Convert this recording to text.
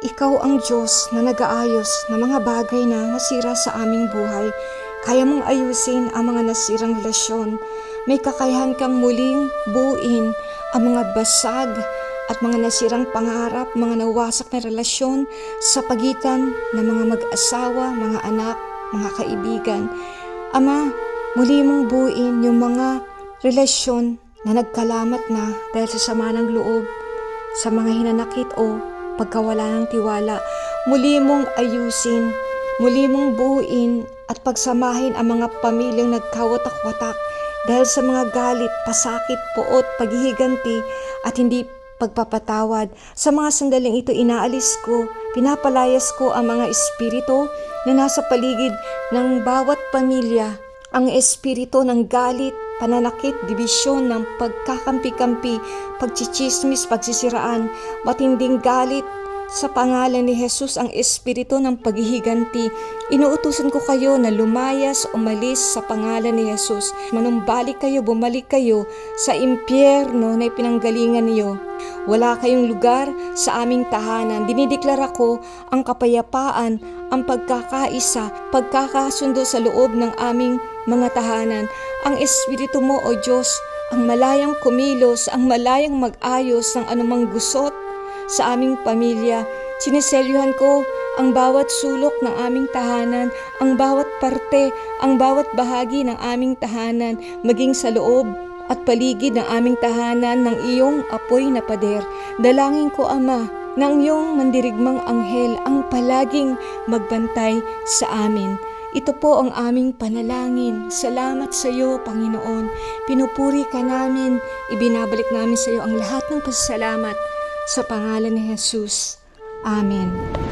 Ikaw ang Diyos na nag-aayos ng mga bagay na nasira sa aming buhay. Kaya mong ayusin ang mga nasirang relasyon. May kakayahan kang muling buuin ang mga basag at mga nasirang pangarap, mga nawasak na relasyon sa pagitan ng mga mag-asawa, mga anak, mga kaibigan. Ama, muli mong buuin yung mga relasyon na nagkalamat na dahil sa sama ng loob, sa mga hinanakit o pagkawala ng tiwala. Muli mong ayusin, muli mong buuin at pagsamahin ang mga pamilyang nagkawatak-watak dahil sa mga galit, pasakit, poot, paghihiganti at hindi pagpapatawad. Sa mga sandaling ito, inaalis ko, pinapalayas ko ang mga espiritu na nasa paligid ng bawat pamilya. Ang espiritu ng galit, pananakit, dibisyon, ng pagkakampi-kampi, pagchichismis, pagsisiraan, matinding galit. Sa pangalan ni Jesus, ang espiritu ng paghihiganti, inuutusan ko kayo na lumayas, umalis sa pangalan ni Jesus. Manumbalik kayo, bumalik kayo sa impyerno na ipinanggalingan niyo. Wala kayong lugar sa aming tahanan. Dinideklara ko ang kapayapaan, ang pagkakaisa, pagkakasundo sa loob ng aming mga tahanan. Ang espiritu mo, O Diyos, ang malayang kumilos, ang malayang mag-ayos ng anumang gusot sa aming pamilya. Siniselyuhan ko ang bawat sulok ng aming tahanan, ang bawat parte, ang bawat bahagi ng aming tahanan, maging sa loob at paligid ng aming tahanan ng iyong apoy na pader. Dalangin ko, Ama, ng iyong mandirigmang anghel ang palaging magbantay sa amin. Ito po ang aming panalangin. Salamat sa iyo, Panginoon. Pinupuri ka namin, ibinabalik namin sa iyo ang lahat ng pasasalamat sa pangalan ni Jesus. Amen.